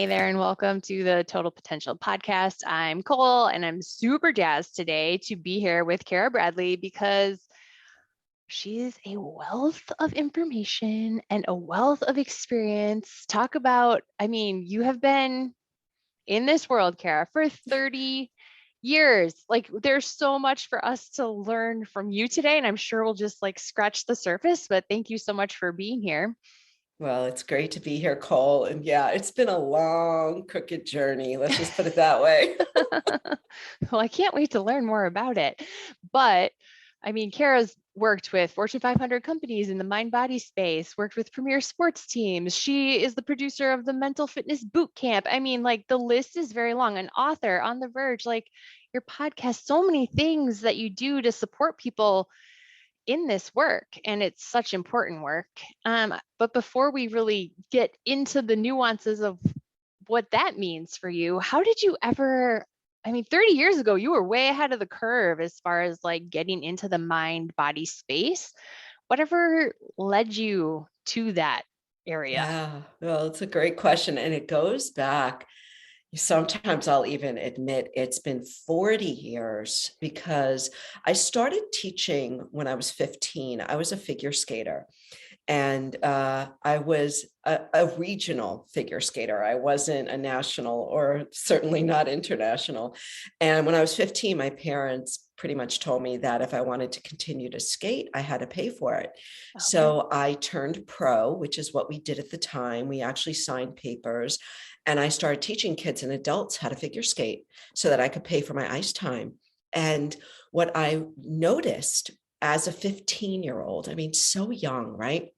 Hey there, and welcome to the Total Potential Podcast. I'm Cole, and I'm super jazzed today to be here with Cara Bradley because she's a wealth of information and a wealth of experience. Talk about, you have been in this world, Cara, for 30 years. Like, there's so much for us to learn from you today, and I'm sure we'll just scratch the surface, but thank you so much for being here. Well, it's great to be here, Cole. And yeah, it's been a long, crooked journey. Let's just put it that way. Well, I can't wait to learn more about it. But Cara's worked with Fortune 500 companies in the mind body space, worked with premier sports teams. She is the producer of the Mental Fitness Boot Camp. The list is very long. An author, On the Verge, your podcast, so many things that you do to support people in this work, and it's such important work. But before we really get into the nuances of what that means for you, how did you ever, 30 years ago, you were way ahead of the curve as far as getting into the mind body space. Whatever led you to that area? Yeah, well, it's a great question. And it goes back. Sometimes I'll even admit it's been 40 years because I started teaching when I was 15. I was a figure skater. And I was a regional figure skater. I wasn't a national or certainly not international. And when I was 15, my parents pretty much told me that if I wanted to continue to skate, I had to pay for it. Okay. So I turned pro, which is what we did at the time. We actually signed papers. And I started teaching kids and adults how to figure skate so that I could pay for my ice time. And what I noticed as a 15-year-old, so young, right?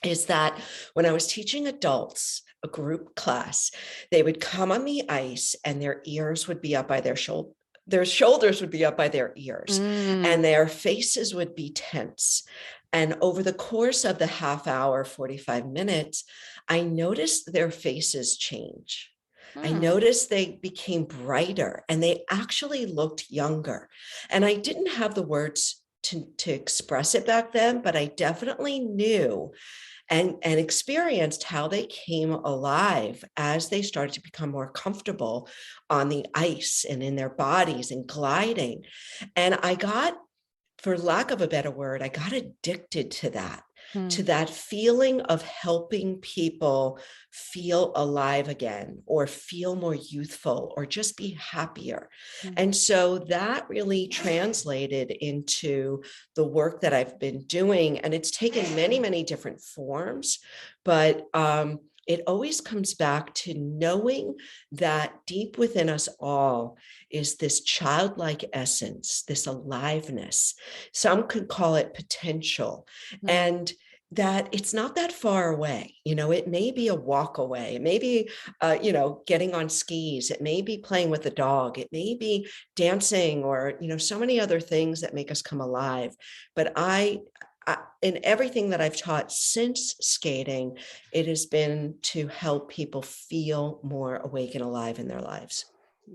Is that when I was teaching adults, a group class, they would come on the ice and their ears would be up by their shoulders would be up by their ears, and their faces would be tense. And over the course of the half hour, 45 minutes, I noticed their faces change. I noticed they became brighter and they actually looked younger. And I didn't have the words to express it back then, but I definitely knew and experienced how they came alive as they started to become more comfortable on the ice and in their bodies and gliding. And I got, for lack of a better word, I got addicted to that feeling of helping people feel alive again, or feel more youthful, or just be happier. And so that really translated into the work that I've been doing. And it's taken many, many different forms, but it always comes back to knowing that deep within us all is this childlike essence, this aliveness. Some could call it potential. And that it's not that far away. It may be a walk away. It may be, getting on skis. It may be playing with a dog. It may be dancing, or, so many other things that make us come alive. But in everything that I've taught since skating, it has been to help people feel more awake and alive in their lives.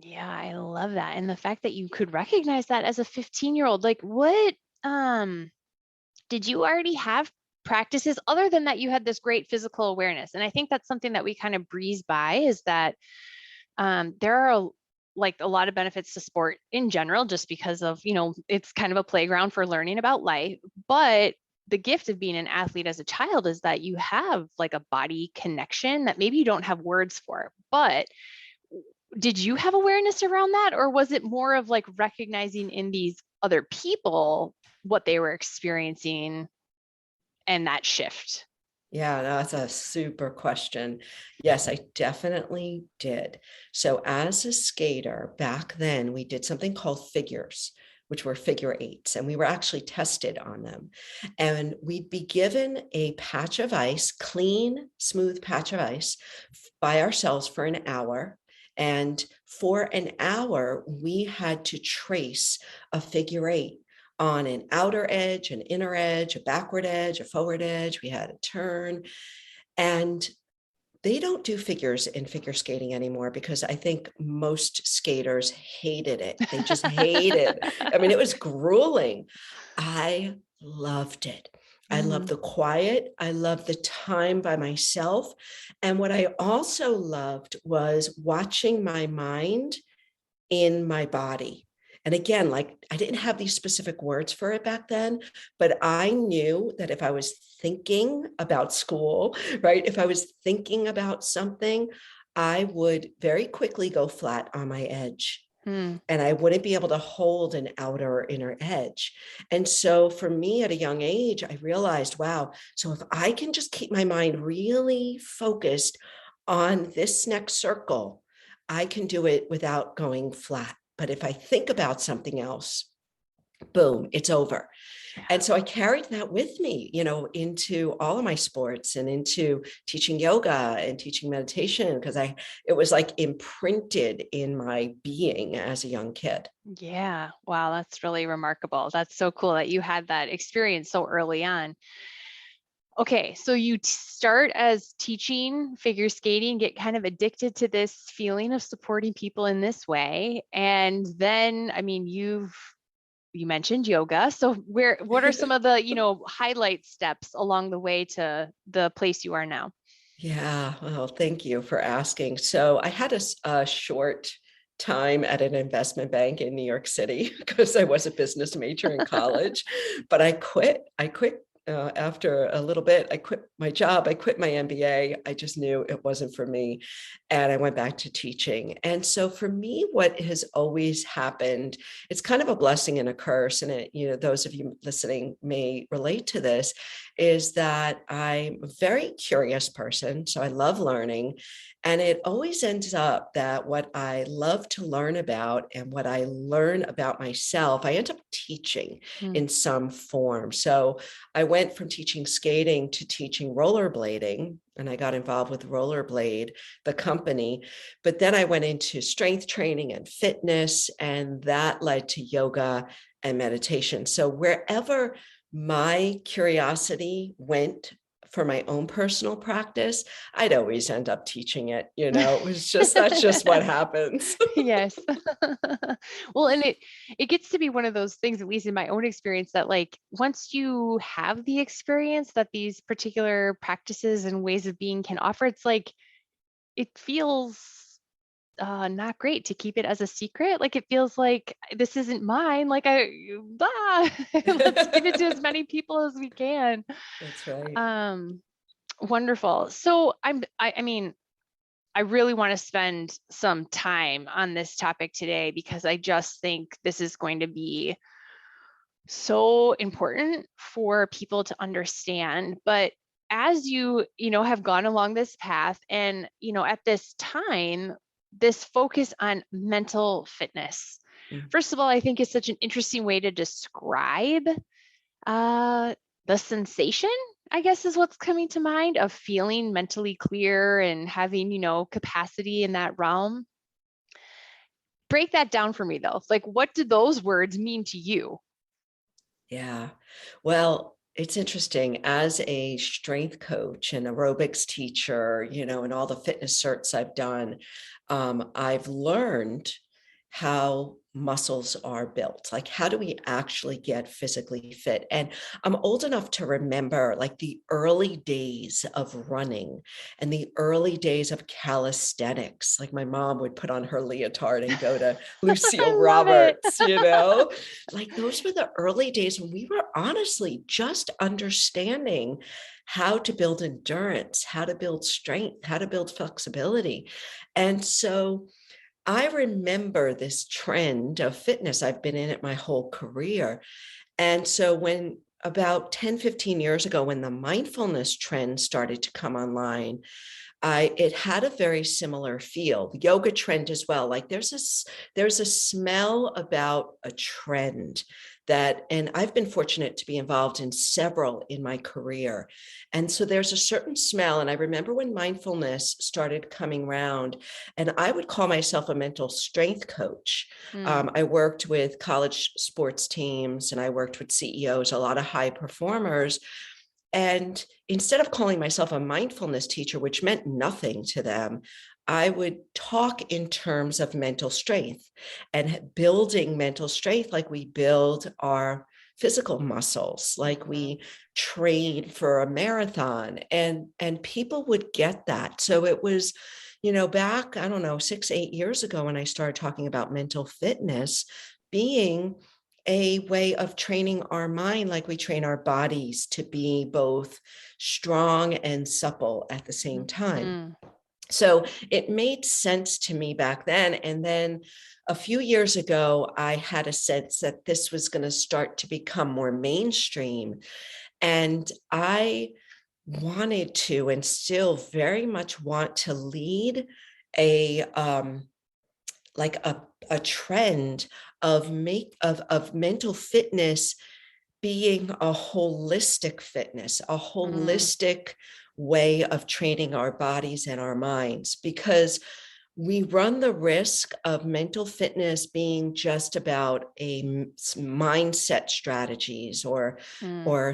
Yeah, I love that. And the fact that you could recognize that as a 15-year-old, what did you already have practices other than that you had this great physical awareness? And I think that's something that we kind of breeze by, is that there are a lot of benefits to sport in general, just because of, it's kind of a playground for learning about life. But the gift of being an athlete as a child is that you have a body connection that maybe you don't have words for. But did you have awareness around that, or was it more of recognizing in these other people what they were experiencing and that shift? Yeah, no, that's a super question. Yes, I definitely did. So as a skater back then, we did something called figures, which were figure eights, and we were actually tested on them. And we'd be given a patch of ice, clean, smooth patch of ice, by ourselves for an hour. And for an hour, we had to trace a figure eight on an outer edge, an inner edge, a backward edge, a forward edge. We had a turn. And they don't do figures in figure skating anymore, because I think most skaters hated it. They just hated it. It was grueling. I loved it. I love Mm. the quiet. I love the time by myself. And what I also loved was watching my mind in my body. And again, like I didn't have these specific words for it back then, but I knew that if I was thinking about school, right, if I was thinking about something, I would very quickly go flat on my edge Mm. and I wouldn't be able to hold an outer or inner edge. And so for me at a young age, I realized, wow, so if I can just keep my mind really focused on this next circle, I can do it without going flat. But if I think about something else, boom, it's over. And so I carried that with me, into all of my sports and into teaching yoga and teaching meditation, because it was like imprinted in my being as a young kid. Yeah. Wow, that's really remarkable. That's so cool that you had that experience so early on. Okay, so you start as teaching figure skating, get kind of addicted to this feeling of supporting people in this way. And then, I mean, you mentioned yoga. So what are some of the, highlight steps along the way to the place you are now? Yeah, well, thank you for asking. So I had a short time at an investment bank in New York City because I was a business major in college, but I quit. After a little bit. I quit my job. I quit my MBA. I just knew it wasn't for me, and I went back to teaching. And so for me, what has always happened, it's kind of a blessing and a curse. And those of you listening may relate to this, is that I'm a very curious person. So I love learning. And it always ends up that what I love to learn about and what I learn about myself, I end up teaching Hmm. in some form. So I went from teaching skating to teaching rollerblading, and I got involved with Rollerblade, the company. But then I went into strength training and fitness, and that led to yoga and meditation. So wherever my curiosity went for my own personal practice, I'd always end up teaching it. That's just what happens. Yes. Well, and it gets to be one of those things, at least in my own experience, that like once you have the experience that these particular practices and ways of being can offer, it's like it feels not great to keep it as a secret. Like it feels like this isn't mine. Like let's give it to as many people as we can. That's right. Um, Wonderful. So I mean, I really want to spend some time on this topic today because I just think this is going to be so important for people to understand. But as have gone along this path and, at this time, this focus on mental fitness. Mm. First of all, I think is such an interesting way to describe the sensation, I guess, is what's coming to mind of feeling mentally clear and having, capacity in that realm. Break that down for me though. Like, what do those words mean to you? Yeah. Well, it's interesting as a strength coach and aerobics teacher, and all the fitness certs I've done, I've learned how muscles are built. Like, how do we actually get physically fit? And I'm old enough to remember like the early days of running and the early days of calisthenics. Like, my mom would put on her leotard and go to I Lucille love it. Roberts, like those were the early days when we were honestly just understanding how to build endurance, how to build strength, how to build flexibility. And so I remember this trend of fitness. I've been in it my whole career. And so when about 10, 15 years ago, when the mindfulness trend started to come online, it had a very similar feel. The yoga trend as well. Like there's a smell about a trend and I've been fortunate to be involved in several in my career. And so there's a certain smell. And I remember when mindfulness started coming around, and I would call myself a mental strength coach. Hmm. I worked with college sports teams and I worked with CEOs, a lot of high performers. And instead of calling myself a mindfulness teacher, which meant nothing to them, I would talk in terms of mental strength and building mental strength like we build our physical muscles, like we train for a marathon, and people would get that. So it was, back, I don't know, 6, 8 years ago, when I started talking about mental fitness being a way of training our mind, like we train our bodies to be both strong and supple at the same time. Mm. So it made sense to me back then. And then a few years ago, I had a sense that this was going to start to become more mainstream. And I wanted to, and still very much want to, lead a like a trend of mental fitness being a holistic fitness, a holistic way of training our bodies and our minds, because we run the risk of mental fitness being just about mindset strategies or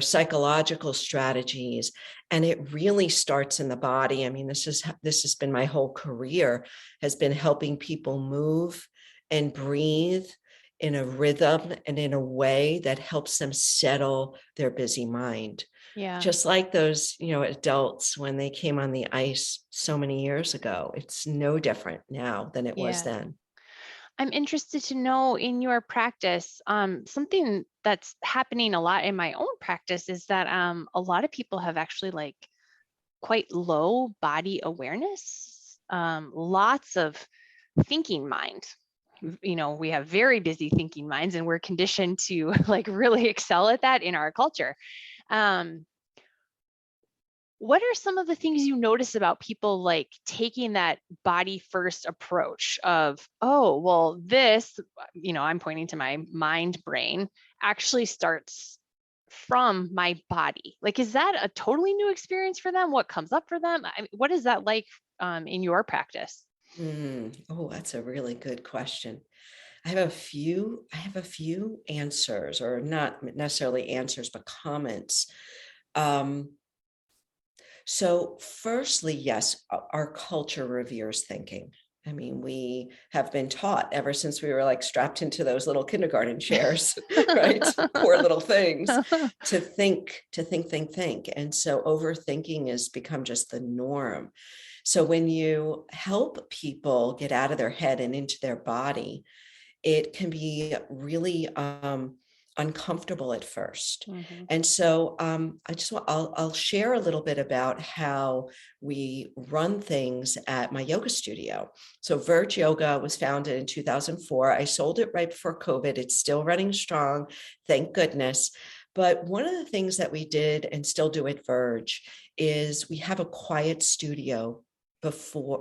psychological strategies, and it really starts in the body. I mean, this has been my whole career, has been helping people move and breathe in a rhythm and in a way that helps them settle their busy mind. Yeah. Just like those, adults when they came on the ice so many years ago. It's no different now than it was then. I'm interested to know, in your practice, something that's happening a lot in my own practice is that a lot of people have actually like quite low body awareness, lots of thinking mind. We have very busy thinking minds, and we're conditioned to like really excel at that in our culture. What are some of the things you notice about people like taking that body first approach of, oh, well, this, I'm pointing to my mind brain, actually starts from my body? Like, is that a totally new experience for them? What comes up for them? What is that like in your practice? Oh, that's a really good question. I have a few answers, or not necessarily answers, but comments. So firstly, yes, our culture reveres thinking. I mean, we have been taught ever since we were like strapped into those little kindergarten chairs, right? Poor little things, to think. And so overthinking has become just the norm. So when you help people get out of their head and into their body, it can be really uncomfortable at first. And so I'll share a little bit about how we run things at my yoga studio. So Verge Yoga was founded in 2004. I sold it right before COVID. It's still running strong, thank goodness. But one of the things that we did and still do at Verge is we have a quiet studio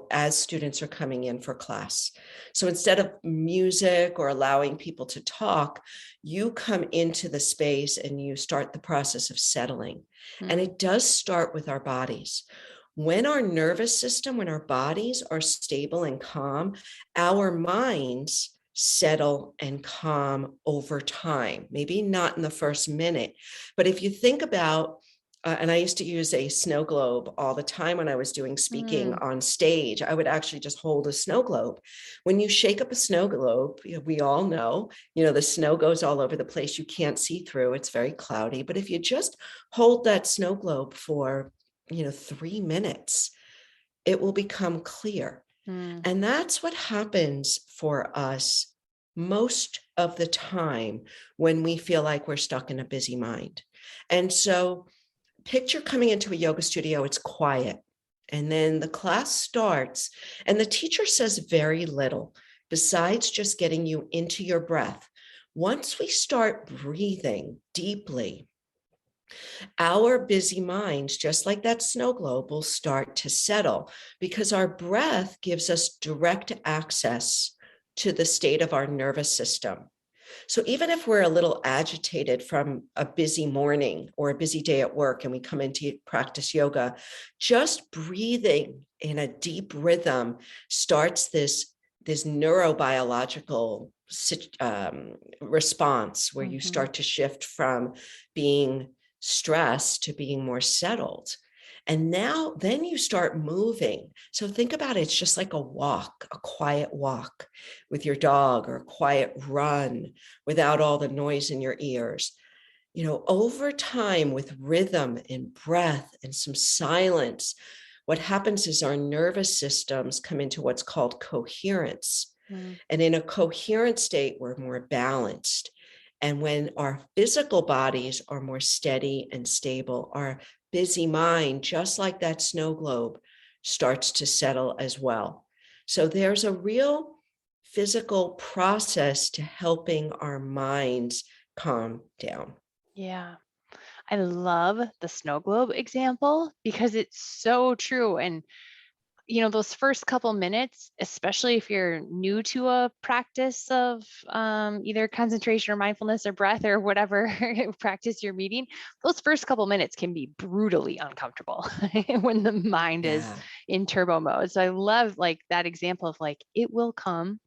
as students are coming in for class. So instead of music or allowing people to talk, you come into the space and you start the process of settling. And it does start with our bodies. When our nervous system, when our bodies are stable and calm, our minds settle and calm over time. Maybe not in the first minute, but if you think about and I used to use a snow globe all the time when I was doing speaking on stage. I would actually just hold a snow globe. When you shake up a snow globe, we all know, the snow goes all over the place. You can't see through. It's very cloudy. But if you just hold that snow globe for, 3 minutes, it will become clear. And that's what happens for us most of the time when we feel like we're stuck in a busy mind. And so picture coming into a yoga studio, it's quiet. And then the class starts and the teacher says very little besides just getting you into your breath. Once we start breathing deeply, our busy minds, just like that snow globe, will start to settle because our breath gives us direct access to the state of our nervous system. So even if we're a little agitated from a busy morning or a busy day at work and we come in to practice yoga, just breathing in a deep rhythm starts this neurobiological response where you start to shift from being stressed to being more settled. And then you start moving. So think about it. It's just like a walk, a quiet walk with your dog, or a quiet run without all the noise in your ears. over time with rhythm and breath and some silence, what happens is our nervous systems come into what's called coherence. Mm. And in a coherent state, we're more balanced. And when our physical bodies are more steady and stable, our busy mind, just like that snow globe, starts to settle as well. So there's a real physical process to helping our minds calm down. Yeah. I love the snow globe example because it's so true. And those first couple minutes, especially if you're new to a practice of either concentration or mindfulness or breath or whatever practice you're meeting, those first couple minutes can be brutally uncomfortable when the mind is Yeah. in turbo mode. So I love like that example of like, it will come,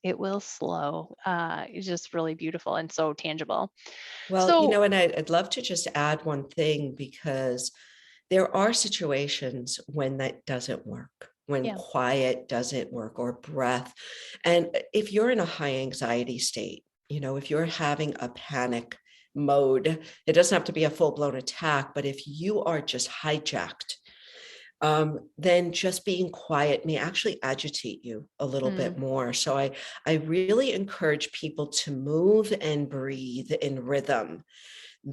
it will slow. It's just really beautiful and so tangible. Well, So and I'd love to just add one thing, because there are situations when that doesn't work, when yeah. quiet doesn't work, or breath. And if you're in a high anxiety state, if you're having a panic mode, it doesn't have to be a full-blown attack, but if you are just hijacked, then just being quiet may actually agitate you a little bit Mm, more. So I really encourage people to move and breathe in rhythm,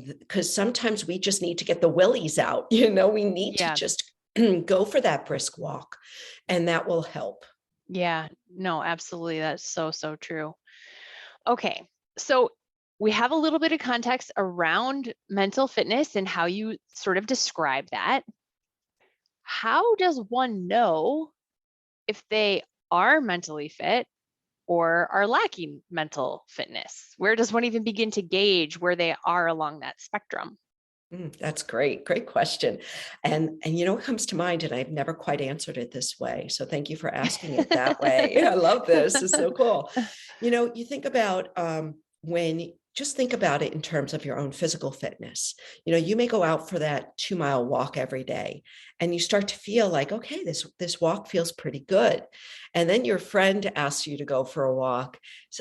because sometimes we just need to get the willies out. We need to yeah. just go for that brisk walk, and that will help. Yeah. No, absolutely. That's so, so true. Okay. So we have a little bit of context around mental fitness and how you sort of describe that. How does one know if they are mentally fit or are lacking mental fitness? Where does one even begin to gauge where they are along that spectrum? That's great. Great question. And what comes to mind, and I've never quite answered it this way. So thank you for asking it that way. I love this. It's so cool. You think about when just think about it in terms of your own physical fitness. You may go out for that 2-mile walk every day, and you start to feel like, okay, this walk feels pretty good. And then your friend asks you to go for a walk,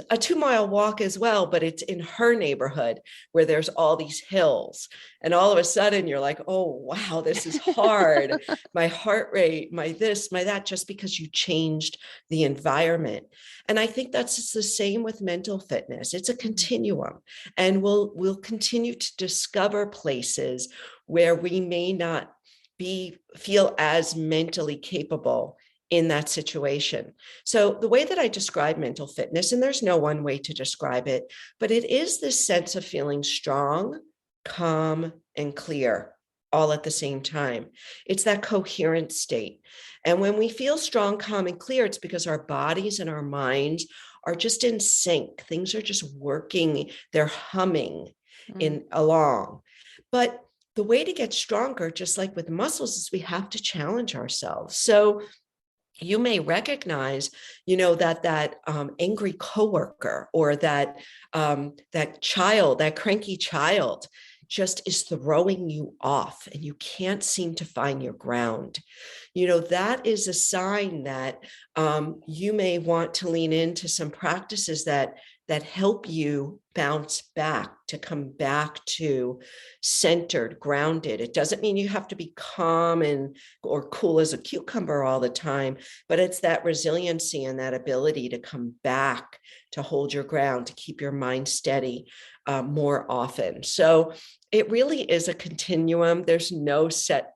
a 2-mile walk as well, but it's in her neighborhood where there's all these hills. And all of a sudden you're like, oh, wow, this is hard. My heart rate, my this, my that, just because you changed the environment. And I think that's the same with mental fitness. It's a continuum, and we'll continue to discover places where we may not feel as mentally capable in that situation. So the way that I describe mental fitness, and there's no one way to describe it, but it is this sense of feeling strong, calm, and clear all at the same time. It's that coherent state. And when we feel strong, calm, and clear, it's because our bodies and our minds are just in sync. Things are just working, they're humming Mm, in along. But the way to get stronger, just like with muscles, is we have to challenge ourselves. So you may recognize, that angry coworker, or that child, that cranky child, just is throwing you off, and you can't seem to find your ground. That is a sign that you may want to lean into some practices that help you bounce back, to come back to centered, grounded. It doesn't mean you have to be calm or cool as a cucumber all the time, but it's that resiliency and that ability to come back, to hold your ground, to keep your mind steady more often. So it really is a continuum. There's no set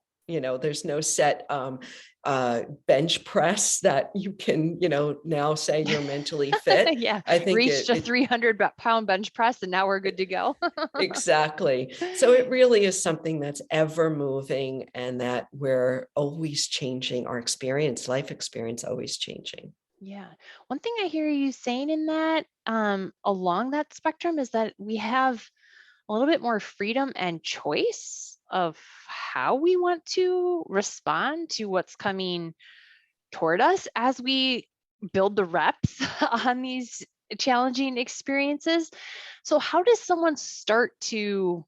bench press that you can, now say you're mentally fit. yeah. I think Reached a it 300-pound bench press and now we're good to go. exactly. So it really is something that's ever moving, and that we're always changing our experience, life experience, always changing. Yeah. One thing I hear you saying in that, along that spectrum, is that we have a little bit more freedom and choice of how we want to respond to what's coming toward us as we build the reps on these challenging experiences. So how does someone start to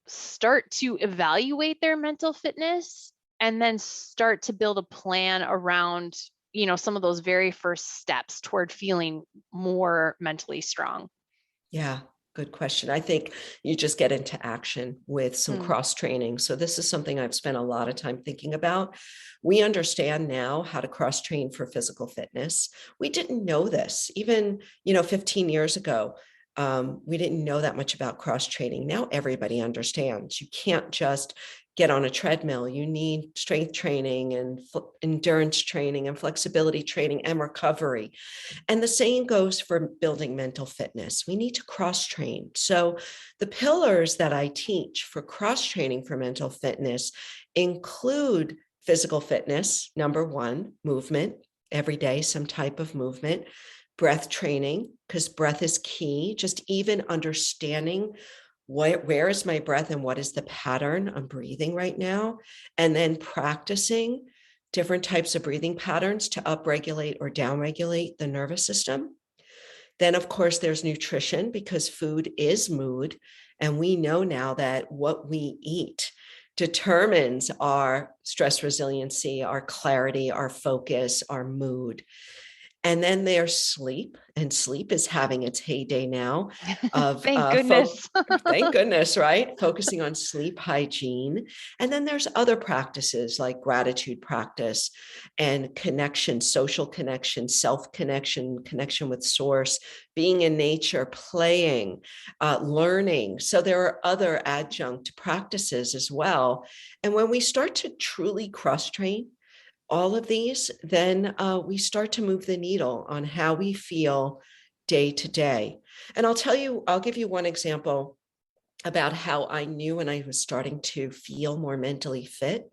evaluate their mental fitness and then start to build a plan around, some of those very first steps toward feeling more mentally strong? Yeah. Good question. I think you just get into action with some Hmm. cross training. So this is something I've spent a lot of time thinking about. We understand now how to cross train for physical fitness. We didn't know this even, 15 years ago. We didn't know that much about cross training. Now everybody understands. You can't just get on a treadmill. You need strength training and endurance training and flexibility training and recovery. And the same goes for building mental fitness. We need to cross train. So, the pillars that I teach for cross training for mental fitness include physical fitness, number one, movement, every day, some type of movement, breath training, because breath is key, just even understanding where is my breath and what is the pattern I'm breathing right now, and then practicing different types of breathing patterns to upregulate or downregulate the nervous system. Then, of course, there's nutrition, because food is mood. And we know now that what we eat determines our stress resiliency, our clarity, our focus, our mood. And then there's sleep, and sleep is having its heyday now of Thank goodness. thank goodness, right? Focusing on sleep hygiene. And then there's other practices like gratitude practice and connection, social connection, self-connection, connection with source, being in nature, playing, learning. So there are other adjunct practices as well. And when we start to truly cross-train all of these, then we start to move the needle on how we feel day to day. And I'll give you one example about how I knew when I was starting to feel more mentally fit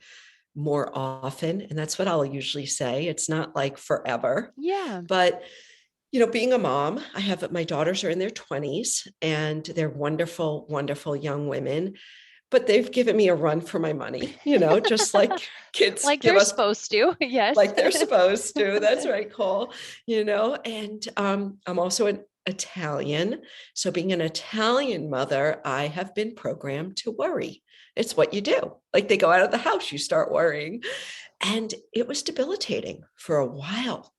more often. And that's what I'll usually say. It's not like forever, Yeah. but being a mom, my daughters are in their 20s and they're wonderful, wonderful young women, but they've given me a run for my money, just like kids Like give they're us, supposed to. Yes. like they're supposed to. That's right, Cole. And I'm also an Italian. So being an Italian mother, I have been programmed to worry. It's what you do. Like they go out of the house, you start worrying. And it was debilitating for a while,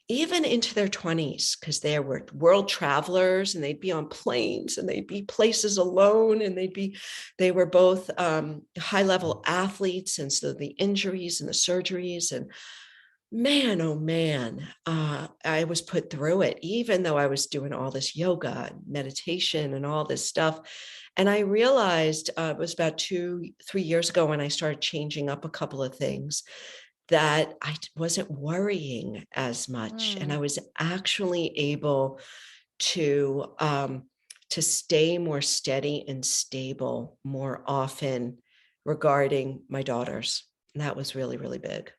even into their 20s, because they were world travelers and they'd be on planes and they'd be places alone, and they were both high level athletes. And so the injuries and the surgeries, and man, oh man, I was put through it, even though I was doing all this yoga and meditation and all this stuff. And I realized it was about 2-3 years ago when I started changing up a couple of things, that I wasn't worrying as much, and I Mm. was actually able to stay more steady and stable more often regarding my daughters. And that was really, really big.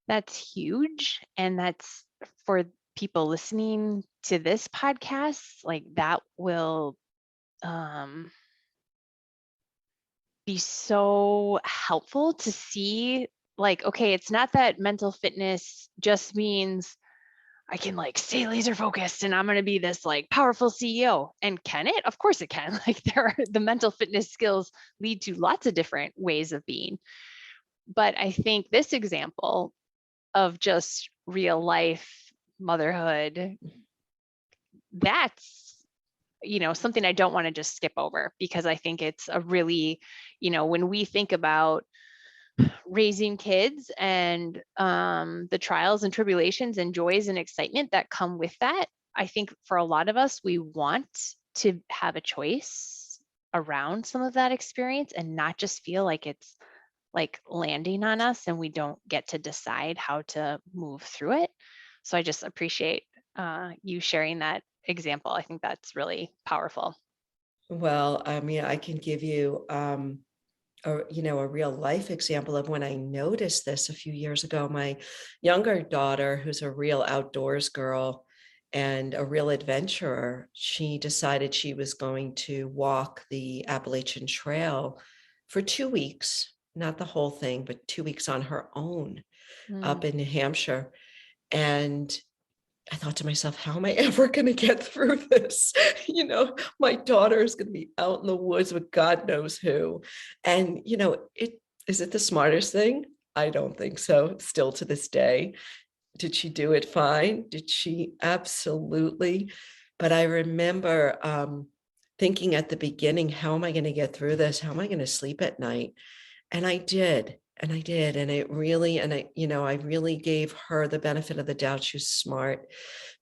That's huge. And that's for people listening to this podcast, like that will um, be so helpful to see. Like, okay, it's not that mental fitness just means I can like stay laser focused and I'm going to be this like powerful CEO. And can it? Of course it can. Like the mental fitness skills lead to lots of different ways of being. But I think this example of just real life motherhood, that's something I don't want to just skip over, because I think it's a really, when we think about raising kids and the trials and tribulations and joys and excitement that come with that, I think for a lot of us, we want to have a choice around some of that experience and not just feel like it's like landing on us and we don't get to decide how to move through it. So I just appreciate you sharing that example. I think that's really powerful. Well, I mean, I can give you a real life example of when I noticed this a few years ago. My younger daughter, who's a real outdoors girl and a real adventurer, she decided she was going to walk the Appalachian Trail for 2 weeks, not the whole thing, but 2 weeks on her own up Mm. in New Hampshire. And I thought to myself, how am I ever going to get through this? My daughter is going to be out in the woods with God knows who. And, is it the smartest thing? I don't think so. Still to this day. Did she do it fine? Did she? Absolutely. But I remember thinking at the beginning, how am I going to get through this? How am I going to sleep at night? And I did. And I did. And it really, and I really gave her the benefit of the doubt. She was smart,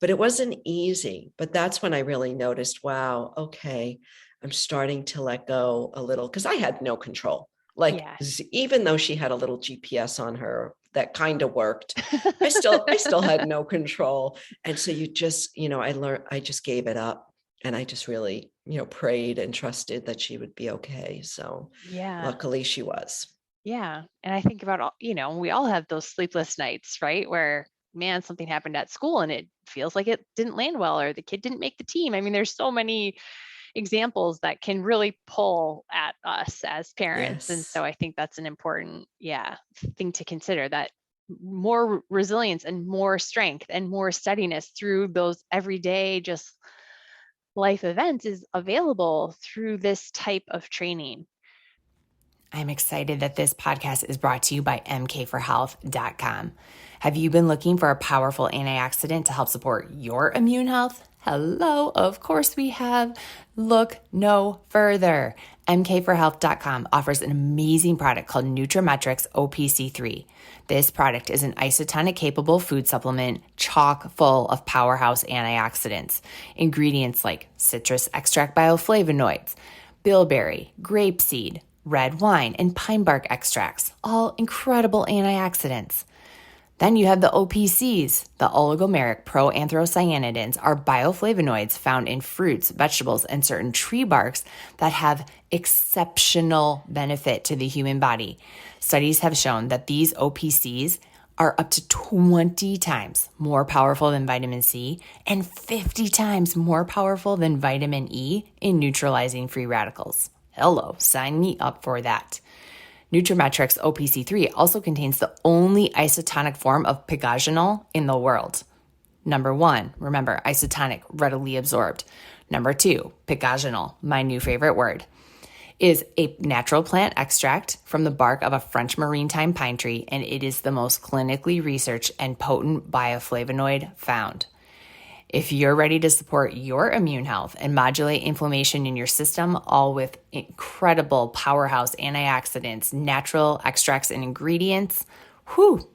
but it wasn't easy. But that's when I really noticed, wow, okay, I'm starting to let go a little, because I had no control. Like, Yeah. even though she had a little GPS on her that kind of worked, I still had no control. And so I just gave it up, and I just really, prayed and trusted that she would be okay. So Yeah. luckily she was. Yeah. And I think about all, we all have those sleepless nights, right? Where, man, something happened at school and it feels like it didn't land well, or the kid didn't make the team. I mean, there's so many examples that can really pull at us as parents. And Yes. so I think that's an important, thing to consider, that more resilience and more strength and more steadiness through those everyday just life events is available through this type of training. I'm excited that this podcast is brought to you by mkforhealth.com. Have you been looking for a powerful antioxidant to help support your immune health? Hello, of course we have. Look no further. mkforhealth.com offers an amazing product called Nutrimetrics Opc3. This product is an isotonic capable food supplement chock full of powerhouse antioxidants. Ingredients like citrus extract bioflavonoids, bilberry, grapeseed, red wine, and pine bark extracts, all incredible antioxidants. Then you have the OPCs. The oligomeric proanthocyanidins are bioflavonoids found in fruits, vegetables, and certain tree barks that have exceptional benefit to the human body. Studies have shown that these OPCs are up to 20 times more powerful than vitamin C and 50 times more powerful than vitamin E in neutralizing free radicals. Hello, sign me up for that. Nutrimetrics OPC3 also contains the only isotonic form of pygaginol in the world. Number 1, remember, isotonic, readily absorbed. Number 2, pygaginol, my new favorite word, is a natural plant extract from the bark of a French maritime pine tree, and it is the most clinically researched and potent bioflavonoid found. If you're ready to support your immune health and modulate inflammation in your system, all with incredible powerhouse antioxidants, natural extracts, and ingredients,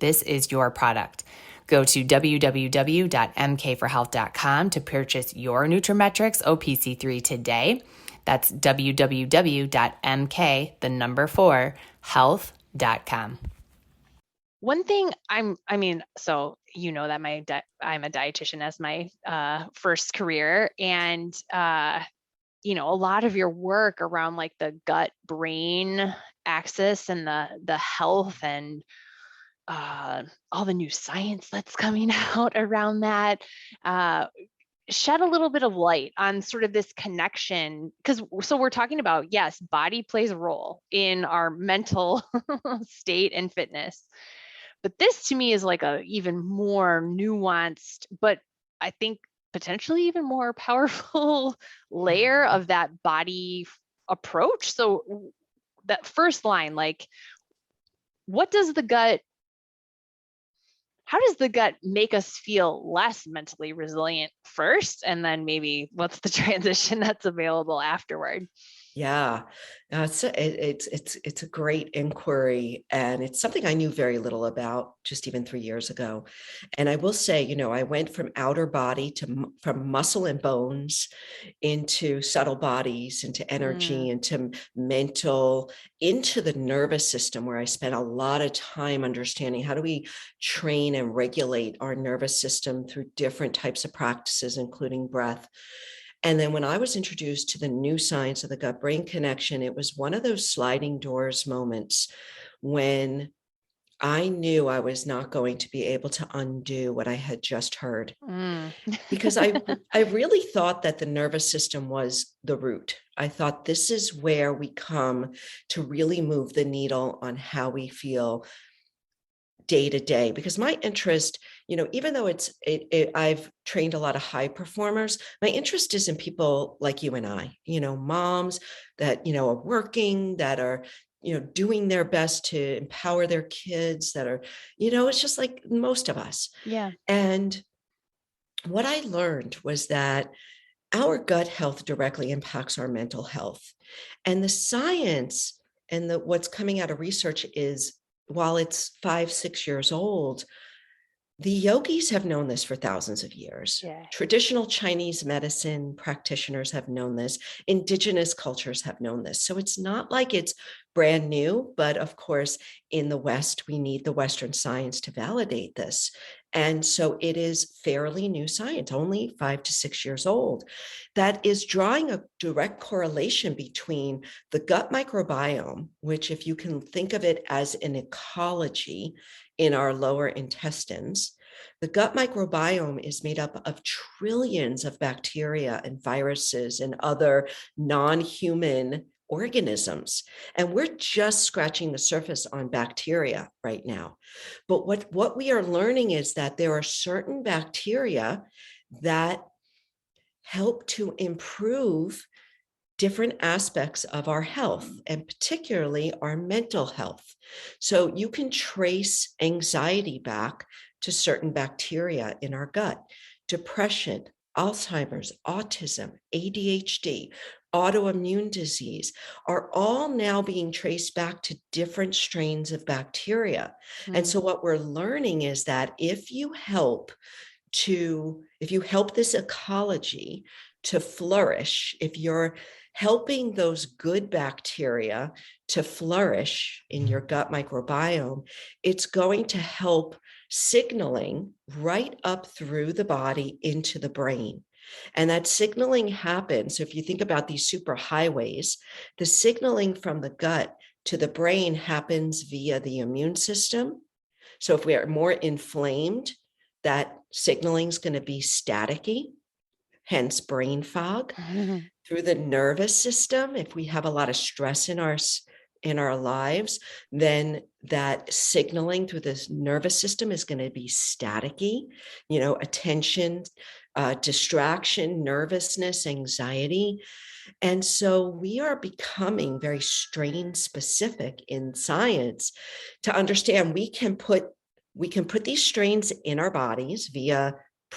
this is your product. Go to www.mkforhealth.com to purchase your Nutrimetrics OPC3 today. That's www.mk4health.com. One thing so that I'm a dietitian as my first career, and a lot of your work around like the gut brain axis and the health and all the new science that's coming out around that shed a little bit of light on sort of this connection, because so we're talking about, yes, body plays a role in our mental state and fitness. But this to me is like a even more nuanced, but I think potentially even more powerful layer of that body approach. So that first line, like, how does the gut make us feel less mentally resilient first? And then maybe what's the transition that's available afterward? Yeah, it's a great inquiry, and it's something I knew very little about just even 3 years ago. And I will say, I went from outer body from muscle and bones into subtle bodies, into energy, into mental, into the nervous system, where I spent a lot of time understanding how do we train and regulate our nervous system through different types of practices, including breath. And then when I was introduced to the new science of the gut-brain connection, it was one of those sliding doors moments when I knew I was not going to be able to undo what I had just heard. Because I really thought that the nervous system was the root. I thought this is where we come to really move the needle on how we feel day to day, because my interest, even though I've trained a lot of high performers, my interest is in people like you and I, moms that, are working, that are, doing their best to empower their kids, that are, it's just like most of us. Yeah. And what I learned was that our gut health directly impacts our mental health. And the science and what's coming out of research is, while it's 5-6 years old, the yogis have known this for thousands of years. Yeah. Traditional Chinese medicine practitioners have known this. Indigenous cultures have known this. So it's not like it's brand new, but of course, in the West, we need the Western science to validate this. And so it is fairly new science, only 5 to 6 years old, that is drawing a direct correlation between the gut microbiome, which, if you can think of it as an ecology in our lower intestines. The gut microbiome is made up of trillions of bacteria and viruses and other non-human organisms. And we're just scratching the surface on bacteria right now. But what we are learning is that there are certain bacteria that help to improve different aspects of our health, and particularly our mental health. So you can trace anxiety back to certain bacteria in our gut. Depression, Alzheimer's, autism, ADHD, autoimmune disease are all now being traced back to different strains of bacteria. And so what we're learning is that if you help this ecology to flourish, if you're helping those good bacteria to flourish in your gut microbiome, it's going to help signaling right up through the body into the brain. And that signaling happens. So if you think about these superhighways, the signaling from the gut to the brain happens via the immune system. So if we are more inflamed, that signaling is going to be staticky, hence brain fog. Through the nervous system, if we have a lot of stress in our lives, then that signaling through this nervous system is going to be staticky, attention, distraction, nervousness, anxiety. And so we are becoming very strain specific in science to understand we can put these strains in our bodies via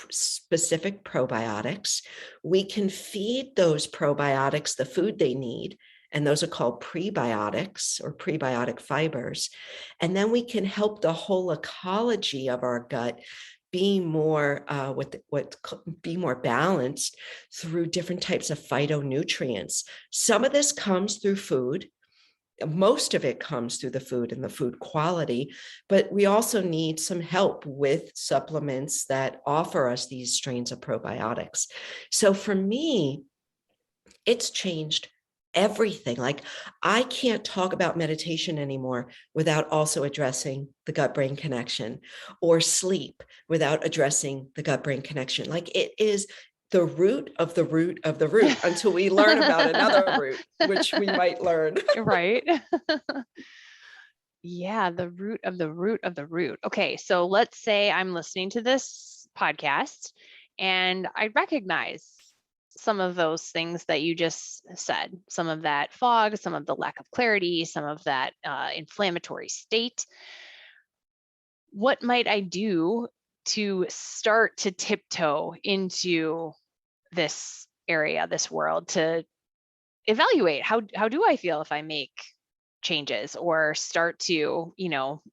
specific probiotics. We can feed those probiotics the food they need, and those are called prebiotics or prebiotic fibers. And then we can help the whole ecology of our gut be more be more balanced through different types of phytonutrients. Some of this comes through food. Most of it comes through the food and the food quality, but we also need some help with supplements that offer us these strains of probiotics. So for me, it's changed everything. Like, I can't talk about meditation anymore without also addressing the gut-brain connection, or sleep without addressing the gut-brain connection. Like, it is the root of the root of the root until we learn about another root, which we might learn. Right. Yeah, the root of the root of the root. Okay, so let's say I'm listening to this podcast and I recognize some of those things that you just said, some of that fog, some of the lack of clarity, some of that inflammatory state. What might I do to start to tiptoe into this area, this world, to evaluate how do I feel if I make changes or start to,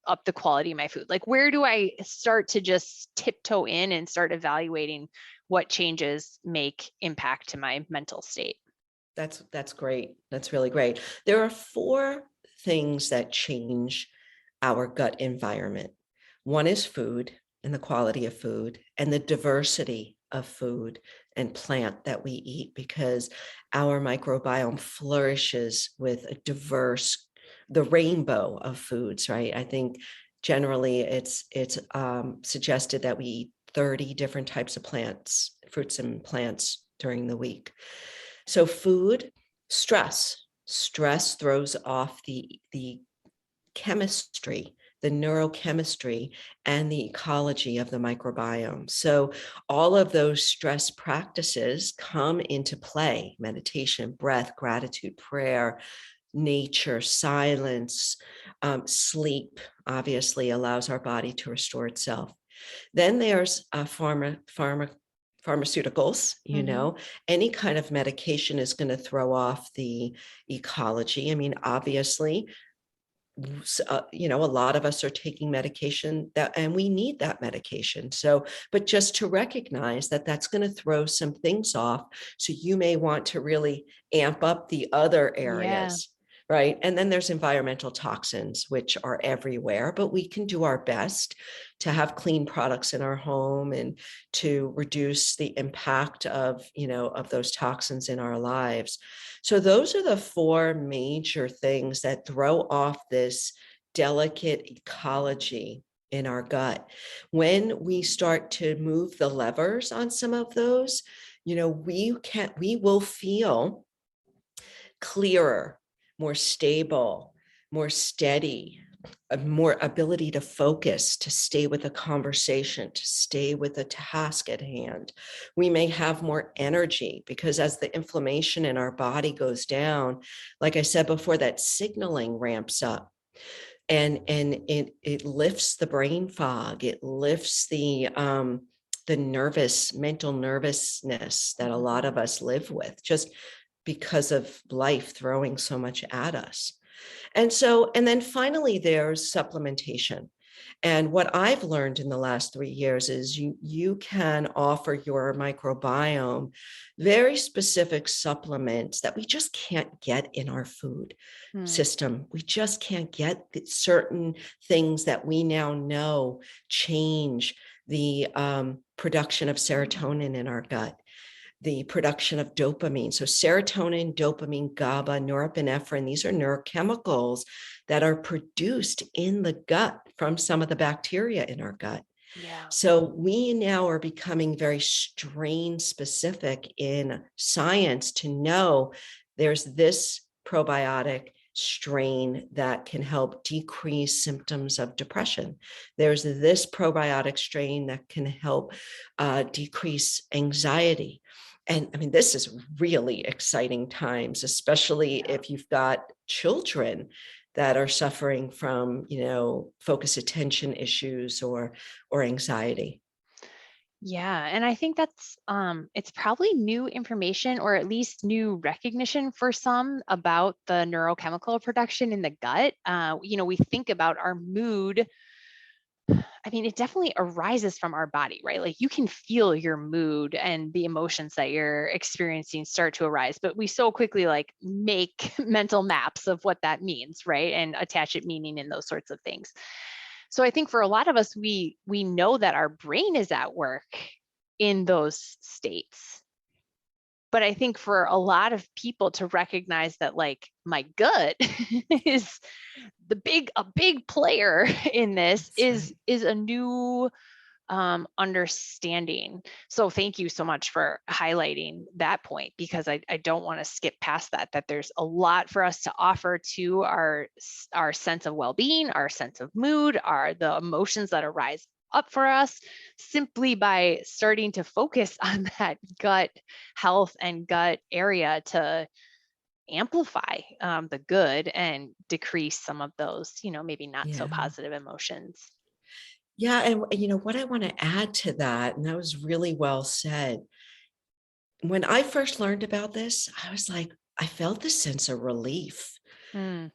up the quality of my food? Like, where do I start to just tiptoe in and start evaluating what changes make impact to my mental state? That's great. That's really great. There are 4 things that change our gut environment. One is food and the quality of food and the diversity of food and plant that we eat, because our microbiome flourishes with the rainbow of foods, right? I think generally it's suggested that we eat 30 different types of plants, fruits and plants during the week. So food, stress throws off the chemistry, the neurochemistry, and the ecology of the microbiome. So all of those stress practices come into play: meditation, breath, gratitude, prayer, nature, silence, sleep obviously allows our body to restore itself. Then there's pharmaceuticals, any kind of medication is going to throw off the ecology. I mean, obviously, a lot of us are taking medication and we need that medication. So, but just to recognize that that's going to throw some things off. So you may want to really amp up the other areas. Right. And then there's environmental toxins, which are everywhere, but we can do our best to have clean products in our home and to reduce the impact of those toxins in our lives. So those are the four major things that throw off this delicate ecology in our gut. When we start to move the levers on some of those, we will feel clearer, more stable, more steady, more ability to focus, to stay with a conversation, to stay with a task at hand. We may have more energy because as the inflammation in our body goes down, like I said before, that signaling ramps up. And it lifts the brain fog. It lifts the mental nervousness that a lot of us live with, just because of life throwing so much at us. And then finally, there's supplementation. And what I've learned in the last 3 years is you can offer your microbiome very specific supplements that we just can't get in our food system. We just can't get certain things that we now know change the production of serotonin in our gut, the production of dopamine. So serotonin, dopamine, GABA, norepinephrine, these are neurochemicals that are produced in the gut from some of the bacteria in our gut. Yeah. So we now are becoming very strain specific in science to know there's this probiotic strain that can help decrease symptoms of depression. There's this probiotic strain that can help decrease anxiety. And I mean, this is really exciting times, especially if you've got children that are suffering from, focus attention issues or anxiety. Yeah. And I think that's, it's probably new information or at least new recognition for some about the neurochemical production in the gut. We think about our mood. I mean, it definitely arises from our body, right? Like you can feel your mood and the emotions that you're experiencing start to arise, but we so quickly make mental maps of what that means, right? And attach it meaning in those sorts of things. So I think for a lot of us, we know that our brain is at work in those states. But I think for a lot of people to recognize that my gut is a big player in this is a new understanding. So thank you so much for highlighting that point, because I don't want to skip past that there's a lot for us to offer to our sense of well-being, our sense of mood, the emotions that arise up for us simply by starting to focus on that gut health and gut area to amplify the good and decrease some of those, maybe not so positive emotions. Yeah. And what I want to add to that, and that was really well said. When I first learned about this, I was like, I felt this sense of relief.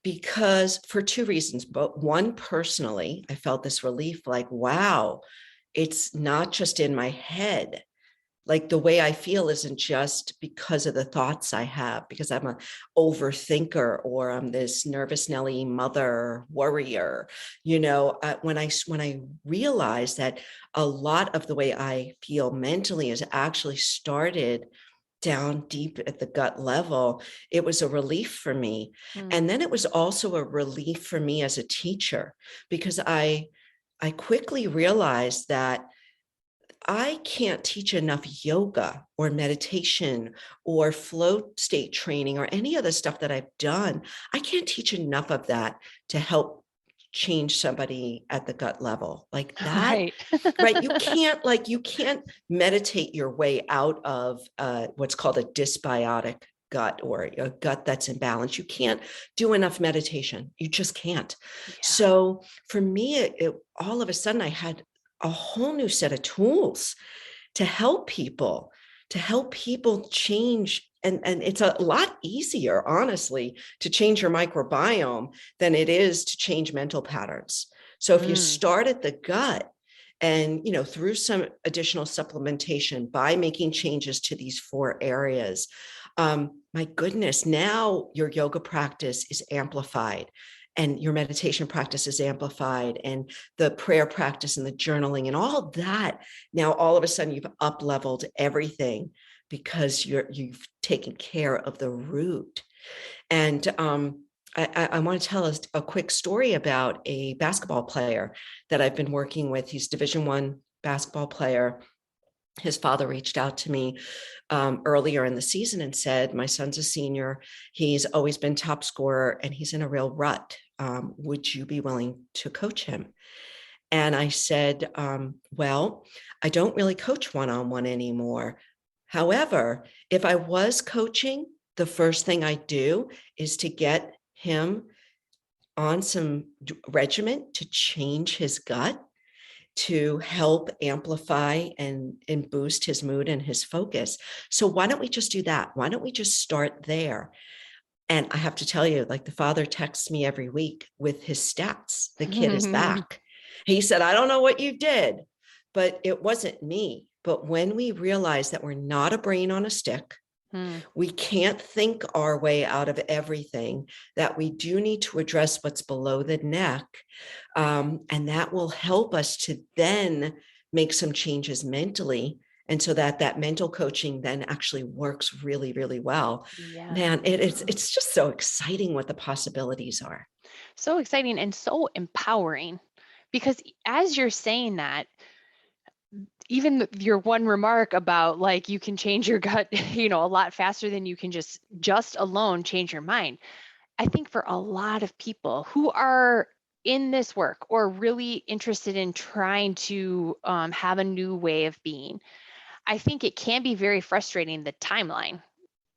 Because for two reasons, but one, personally, I felt this relief, wow, it's not just in my head. Like the way I feel isn't just because of the thoughts I have, because I'm an overthinker or I'm this nervous Nelly mother warrior. When I realized that a lot of the way I feel mentally is actually started down deep at the gut level, it was a relief for me. And then it was also a relief for me as a teacher, because I quickly realized that I can't teach enough yoga or meditation or flow state training or any of the stuff that I've done. I can't teach enough of that to help change somebody at the gut level like that. Right. You can't meditate your way out of what's called a dysbiotic gut or a gut that's imbalanced. You can't do enough meditation. You just can't. Yeah. So for me, all of a sudden I had a whole new set of tools to help people, change. And it's a lot easier, honestly, to change your microbiome than it is to change mental patterns. So if you start at the gut and, through some additional supplementation by making changes to these 4 areas, my goodness, now your yoga practice is amplified and your meditation practice is amplified and the prayer practice and the journaling and all that. Now, all of a sudden you've up-leveled everything because you've taken care of the root. And I want to tell us a quick story about a basketball player that I've been working with. He's Division I basketball player. His father reached out to me earlier in the season and said, my son's a senior. He's always been top scorer and he's in a real rut. Would you be willing to coach him? And I said, well, I don't really coach one-on-one anymore. However, if I was coaching, the first thing I do is to get him on some regimen to change his gut, to help amplify and boost his mood and his focus. So why don't we just do that? Why don't we just start there? And I have to tell you, like, the father texts me every week with his stats. The kid is back. He said, I don't know what you did, but it wasn't me. But when we realize that we're not a brain on a stick, we can't think our way out of everything, that we do need to address what's below the neck. And that will help us to then make some changes mentally. And so that mental coaching then actually works really, really well. Yeah. Man, it's just so exciting what the possibilities are. So exciting and so empowering, because as you're saying that, even your one remark about, like, you can change your gut, a lot faster than you can just alone change your mind. I think for a lot of people who are in this work or really interested in trying to have a new way of being, I think it can be very frustrating, the timeline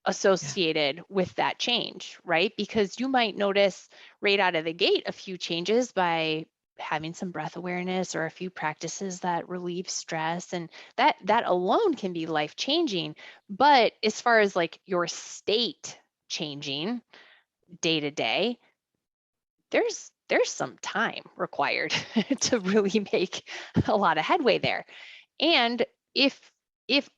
associated with that change, right? Because you might notice right out of the gate a few changes by having some breath awareness or a few practices that relieve stress, and that alone can be life-changing. But as far as like your state changing day to day, there's some time required to really make a lot of headway there. And if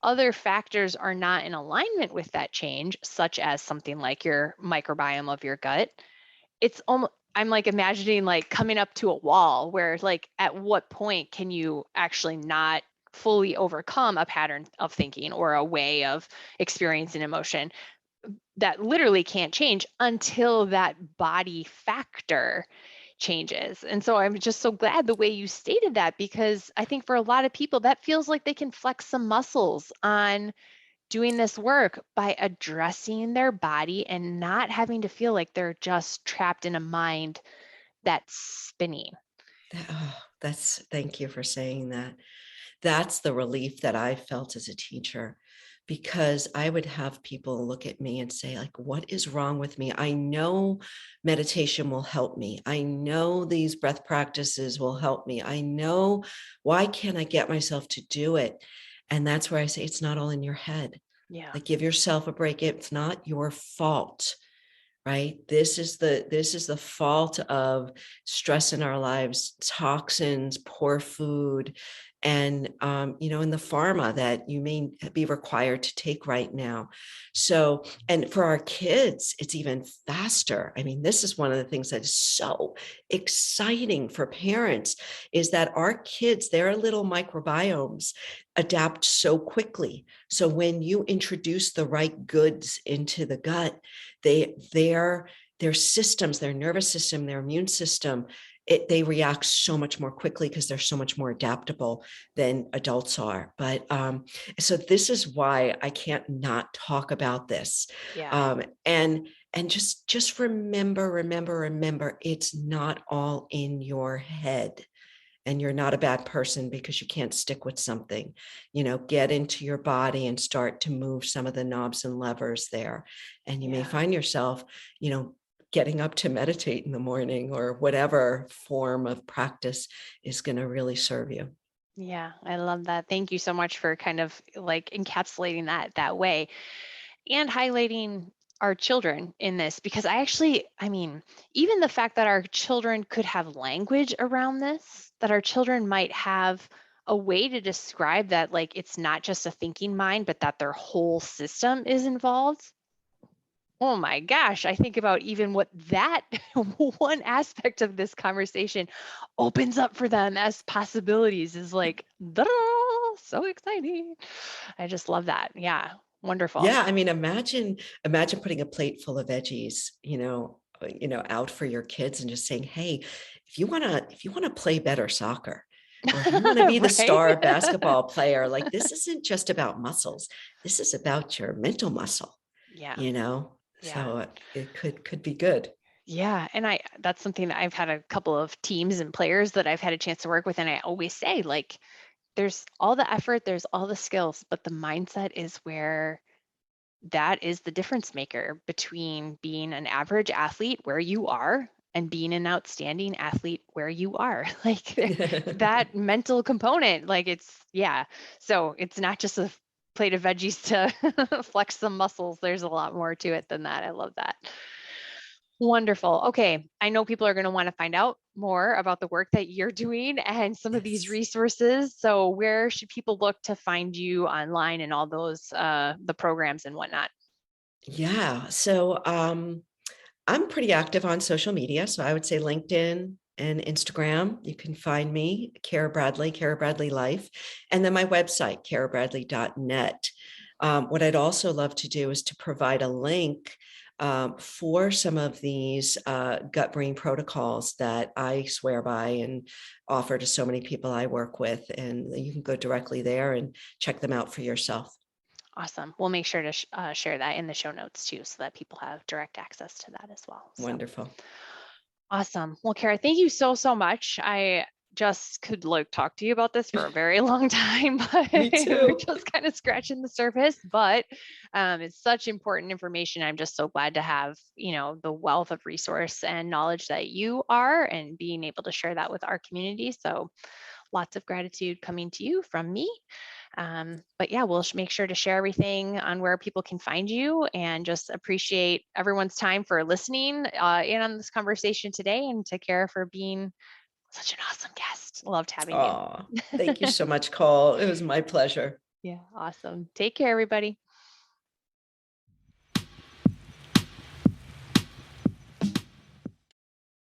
other factors are not in alignment with that change, such as something like your microbiome of your gut, it's almost, I'm like imagining like coming up to a wall where, like, at what point can you actually not fully overcome a pattern of thinking or a way of experiencing emotion that literally can't change until that body factor changes. And so I'm just so glad the way you stated that, because I think for a lot of people that feels like they can flex some muscles on doing this work by addressing their body and not having to feel like they're just trapped in a mind that's spinning. Thank you for saying that. That's the relief that I felt as a teacher, because I would have people look at me and say, like, what is wrong with me? I know meditation will help me. I know these breath practices will help me. I know, why can't I get myself to do it? And that's where I say, it's not all in your head. Yeah. Like, give yourself a break. It's not your fault, right? This is the fault of stress in our lives, toxins, poor food, and in the pharma that you may be required to take right now. So, and for our kids, it's even faster. I mean, this is one of the things that is so exciting for parents, is that our kids, their little microbiomes adapt so quickly. So when you introduce the right goods into the gut, their systems, their nervous system, their immune system, they react so much more quickly because they're so much more adaptable than adults are. But so this is why I can't not talk about this. Yeah. And just remember, it's not all in your head. And you're not a bad person because you can't stick with something. Get into your body and start to move some of the knobs and levers there. And you may find yourself, getting up to meditate in the morning, or whatever form of practice is going to really serve you. Yeah, I love that. Thank you so much for kind of like encapsulating that way and highlighting our children in this, because I mean, even the fact that our children could have language around this, that our children might have a way to describe that, like it's not just a thinking mind, but that their whole system is involved. Oh my gosh, I think about even what that one aspect of this conversation opens up for them as possibilities is like, so exciting. I just love that. Yeah, wonderful. Yeah, I mean, imagine putting a plate full of veggies, out for your kids and just saying, "Hey, if you want to play better soccer, or if you want to be the Right? star basketball player, like this isn't just about muscles. This is about your mental muscle, Yeah. you know? Yeah. So it could be good." Yeah. And that's something that I've had a couple of teams and players that I've had a chance to work with. And I always say, like, there's all the effort, there's all the skills, but the mindset is where that is the difference maker between being an average athlete where you are and being an outstanding athlete where you are. Like that mental component, like yeah. So it's not just a plate of veggies to flex some muscles. There's a lot more to it than that. I love that. Wonderful. Okay. I know people are going to want to find out more about the work that you're doing and some of these Yes. resources. So where should people look to find you online and all those the programs and whatnot? Yeah. So I'm pretty active on social media. So I would say LinkedIn and Instagram. You can find me, Cara Bradley Life, and then my website, carabradley.net. What I'd also love to do is to provide a link for some of these gut brain protocols that I swear by and offer to so many people I work with. And you can go directly there and check them out for yourself. Awesome. We'll make sure to share that in the show notes too, so that people have direct access to that as well. So Wonderful. awesome. Well, Cara, thank you so much. I just could like talk to you about this for a very long time, but Me we're too. just kind of scratching the surface. But it's such important information. I'm just so glad to have, the wealth of resource and knowledge that you are and being able to share that with our community. So lots of gratitude coming to you from me. But yeah, we'll make sure to share everything on where people can find you, and just appreciate everyone's time for listening in on this conversation today, and to Cara for being such an awesome guest. Loved having you. Oh, thank you so much, Cole. It was my pleasure. Yeah, awesome. Take care, everybody.